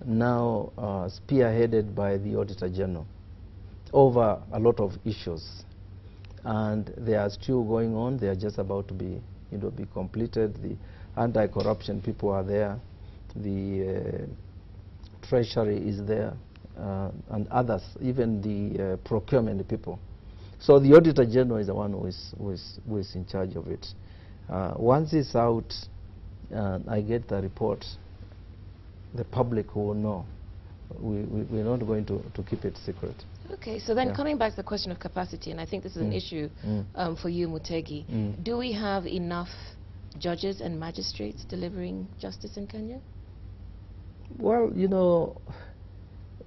now spearheaded by the Auditor General over a lot of issues, and they are still going on. They are just about to be, be completed. The anti-corruption people are there, the Treasury is there, and others, even the procurement people. So the Auditor General is the one who is in charge of it. Once it's out, I get the report, the public will know. We're not going to keep it secret. Okay, so then coming back to the question of capacity, and I think this is an issue for you, Mutegi. Do we have enough judges and magistrates delivering justice in Kenya? Well,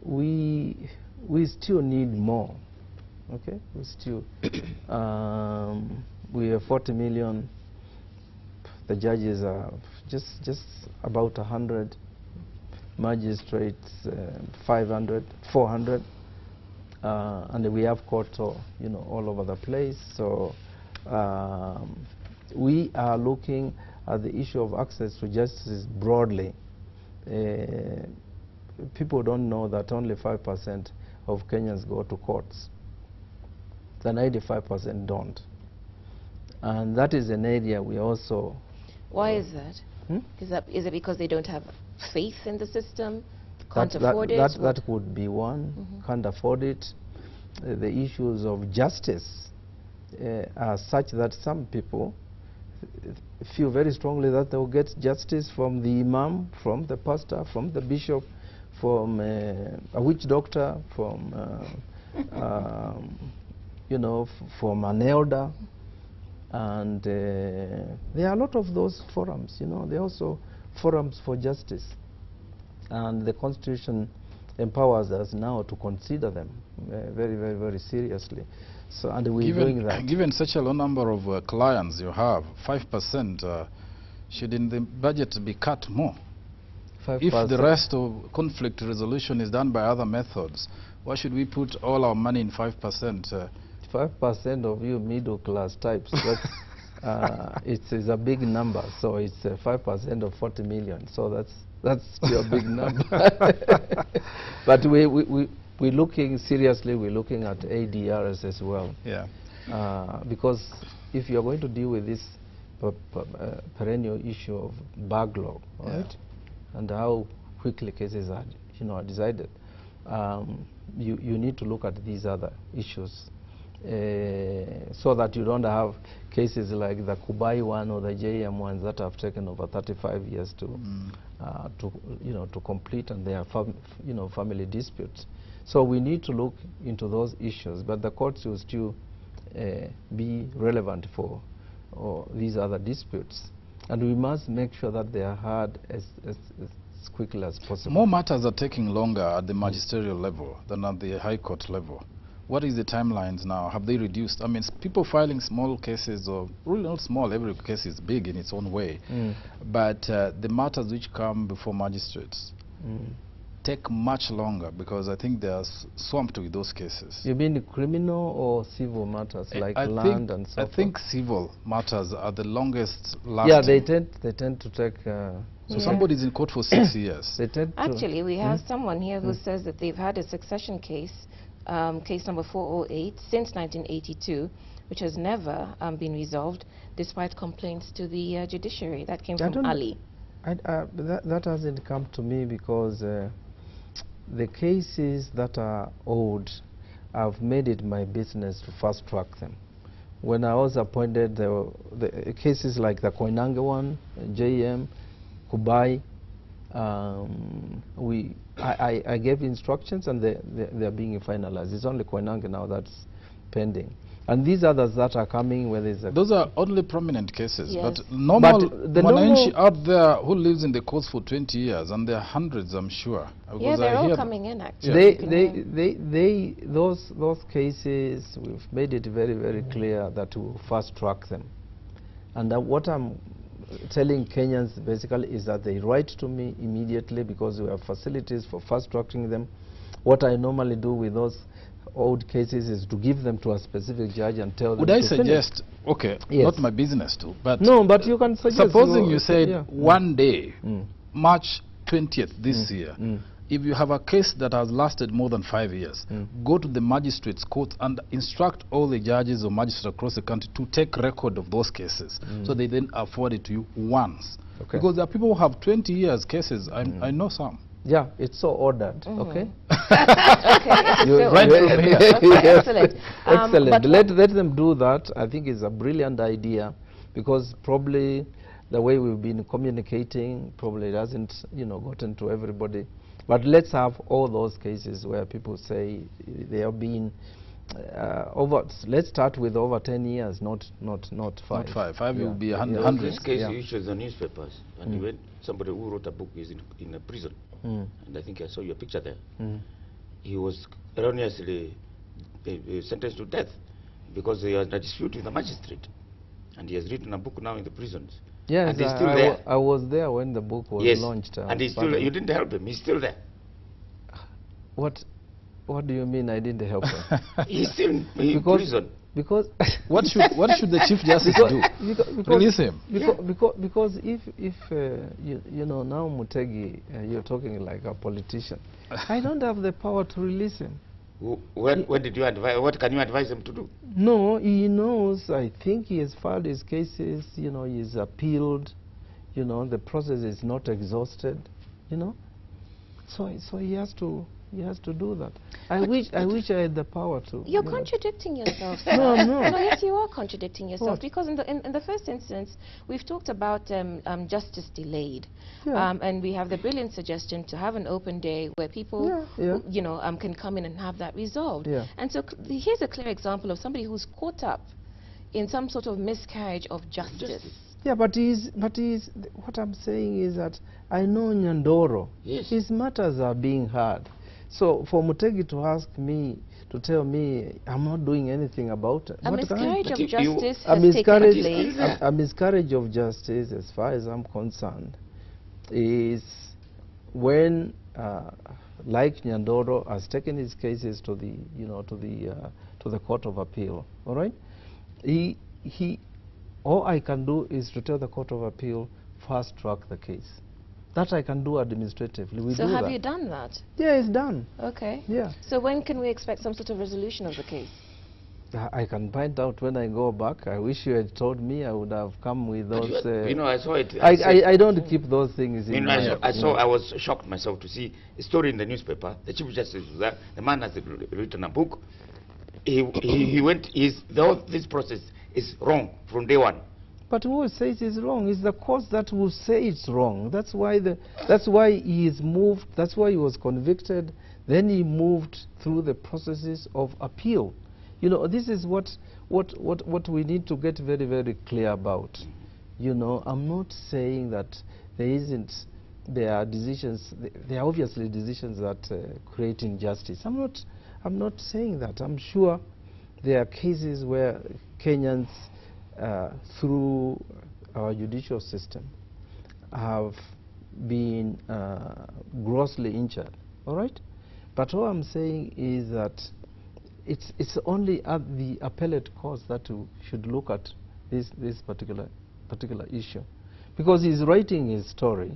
we still need more. Okay, we still we have 40 million. The judges are just about 100. Magistrates 500, 400, and we have courts, all over the place. So we are looking at the issue of access to justice broadly. People don't know that only 5% of Kenyans go to courts. The 95% don't, and that is an area we also. Why is that? Is it because they don't have faith in the system, can't afford it? That could be one. Can't afford it. The issues of justice are such that some people feel very strongly that they will get justice from the imam, from the pastor, from the bishop, from a witch doctor, from from an elder. And there are a lot of those forums, there are also forums for justice. And the Constitution empowers us now to consider them very, very, very seriously. So, and we're doing that. Given such a low number of clients you have, 5%, shouldn't the budget be cut more? 5%. If the rest of conflict resolution is done by other methods, why should we put all our money in 5%? 5% of you middle-class types. It's a big number. So it's 5% of 40 million. So that's still a big number. But we're looking seriously. We're looking at ADRs as well. Yeah. Because if you're going to deal with this perennial issue of backlog, right, and how quickly cases are, are decided, you need to look at these other issues. So that you don't have cases like the Kubai one or the JM ones that have taken over 35 years to complete, and they are family disputes. So we need to look into those issues, but the courts will still be relevant for these other disputes, and we must make sure that they are heard as quickly as possible. More matters are taking longer at the magisterial level than at the High Court level. What is the timelines now? Have they reduced? I mean, people filing small cases, or really not small, every case is big in its own way. But the matters which come before magistrates take much longer, because I think they are swamped with those cases. You mean criminal or civil matters like land and so forth? I think civil matters are the longest lasting. Yeah, they tend to take... so somebody's in court for 6 years. They tend Actually, we have someone here who says that they've had a succession case, case number 408, since 1982, which has never been resolved, despite complaints to the judiciary. That came from Ali. That hasn't come to me, because the cases that are old, I've made it my business to fast track them. When I was appointed, the cases like the Koinange one, JM, Kubai, I gave instructions, and they're being finalized. It's only Koinange now that's pending. And these others that are coming, where there's those are only prominent cases. Yes. But normal Mwananchi out there who lives in the coast for 20 years, and there are hundreds, I'm sure. Yeah, they're all coming in, actually. Those cases, we've made it very, very clear that we'll fast track them. And what I'm telling Kenyans basically is that they write to me immediately, because we have facilities for fast tracking them. What I normally do with those old cases is to give them to a specific judge and tell them. Would I suggest, okay, not my business too, but no, but you can suggest. Supposing you said one day, March 20th this year, if you have a case that has lasted more than 5 years, go to the magistrate's court and instruct all the judges or magistrates across the country to take record of those cases, so they then afford it to you once. Okay. Because there are people who have 20 years cases. I know some. Yeah, it's so ordered. Okay. Right from here. Excellent. Excellent. Let them do that. I think it's a brilliant idea, because probably the way we've been communicating probably hasn't, gotten to everybody. But let's have all those cases where people say they have been let's start with over 10 years, not 5. Not 5. 5 will be 100. This case issues the newspapers, and when somebody who wrote a book is in a prison, and I think I saw your picture there. He was erroneously sentenced to death because he had a dispute with the magistrate, and he has written a book now in the prisons. Yes, and he's still there. I was there when the book was launched. And he's still. You didn't help him. He's still there. What do you mean I didn't help him? He's still in prison. Because what should the Chief Justice do? Release him. Because if now Mutegi, you're talking like a politician. I don't have the power to release him. What did you advise? What can you advise him to do? No, he knows. I think he has filed his cases. He's appealed. The process is not exhausted. So he has to. He has to do that. I wish I had the power to. You're contradicting yourself. No. Yes, you are contradicting yourself. What? Because in the first instance, we've talked about justice delayed, Yeah. and we have the brilliant suggestion to have an open day where people, can come in and have that resolved. Yeah. And so here's a clear example of somebody who's caught up in some sort of miscarriage of justice. Yeah, but what I'm saying is that I know Nyandoro. Yes. His matters are being heard. So for Mutegi to ask me, to tell me I'm not doing anything about it. A miscarriage of justice a has taken place. A miscarriage of justice, as far as I'm concerned, is when, like Nyandoro has taken his cases to the, to the Court of Appeal. All right, all I can do is to tell the Court of Appeal fast track the case. That I can do administratively. So have you done that? Yeah, it's done. Okay. Yeah. So when can we expect some sort of resolution of the case? I can find out when I go back. I wish you had told me. I would have come with those. I saw it. I don't keep those things in my head. I was shocked myself to see a story in the newspaper. The Chief Justice was there. The man has written a book. He went. This process is wrong from day one. But who says it's wrong? It's the courts that will say it's wrong. That's why he is moved. That's why he was convicted. Then he moved through the processes of appeal. This is what we need to get very, very clear about. I'm not saying that there are decisions. There are obviously decisions that create injustice. I'm not saying that. I'm sure there are cases where Kenyans, through our judicial system, have been grossly injured. All right, but all I'm saying is that it's only at the appellate courts that you should look at this particular issue, because he's writing his story.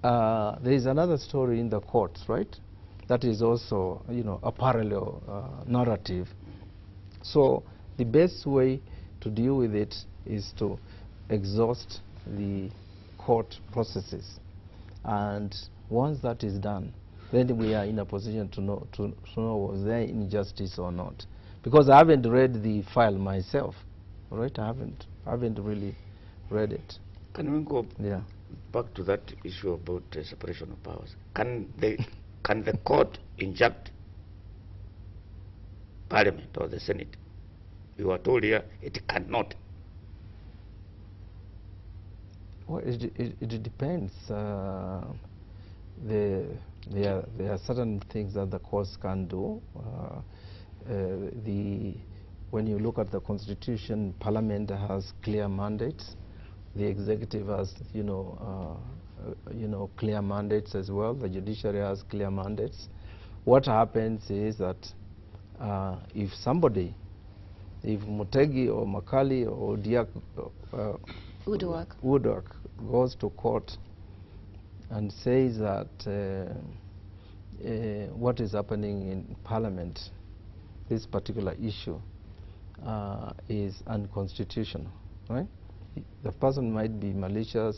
There is another story in the courts, right? That is also a parallel narrative. So the best way to deal with it is to exhaust the court processes, and once that is done, then we are in a position to know was there injustice or not. Because I haven't read the file myself, all right? I haven't really read it. Can we go back to that issue about separation of powers? Can the court inject Parliament or the Senate? You are told here it cannot. Well, it depends. There are certain things that the courts can do. When you look at the Constitution, Parliament has clear mandates. The executive has, clear mandates as well. The judiciary has clear mandates. What happens is that if Mutegi or Makali or Diak Woodwork goes to court and says that what is happening in Parliament, this particular issue, is unconstitutional, right? The person might be malicious,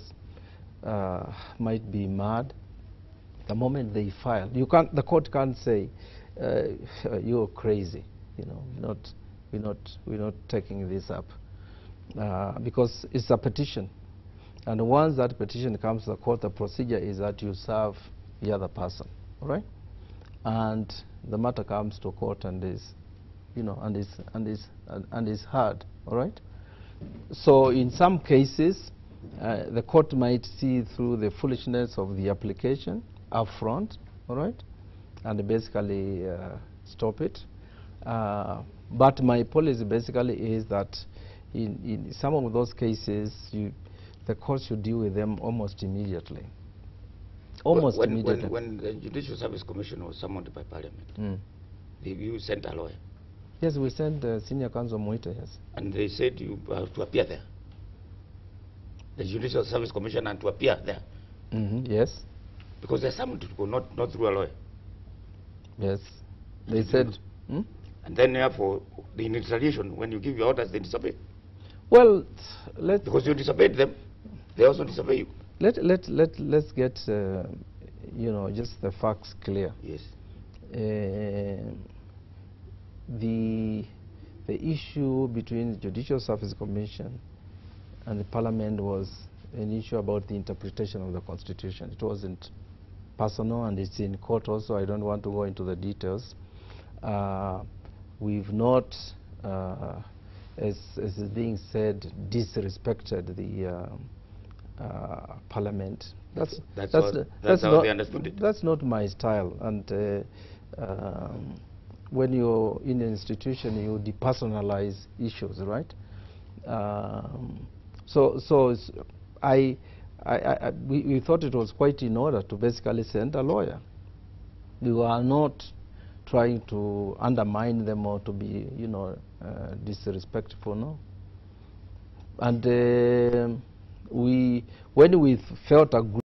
might be mad. The moment they file, the court can't say you're crazy, you know. We're not taking this up because it's a petition, and once that petition comes to the court, the procedure is that you serve the other person, all right? And the matter comes to court and is, you know, and is heard, all right? So in some cases, the court might see through the foolishness of the application up front, all right, and basically stop it. But my policy basically is that in some of those cases, the court should deal with them almost immediately. Almost immediately. When the Judicial Service Commission was summoned by Parliament, you sent a lawyer? Yes, we sent Senior Counsel Moita, yes. And they said you to appear there? The Judicial Service Commission and to appear there? Yes. Because they're summoned to go, not through a lawyer. Yes. They said... And then therefore, in retaliation, when you give your orders, they disobey. Well, because you disobeyed them, they also disobey you. Let's get, you know, just the facts clear. Yes. The issue between the Judicial Service Commission and the Parliament was an issue about the interpretation of the Constitution. It wasn't personal, and it's in court also. I don't want to go into the details. We've not, as is being said, disrespected the Parliament. That's how they understood it. That's not my style. And when you're in an institution, you depersonalize issues, right? We thought it was quite in order to basically send a lawyer. We were not trying to undermine them or to be, you know, disrespectful, no. And when we felt a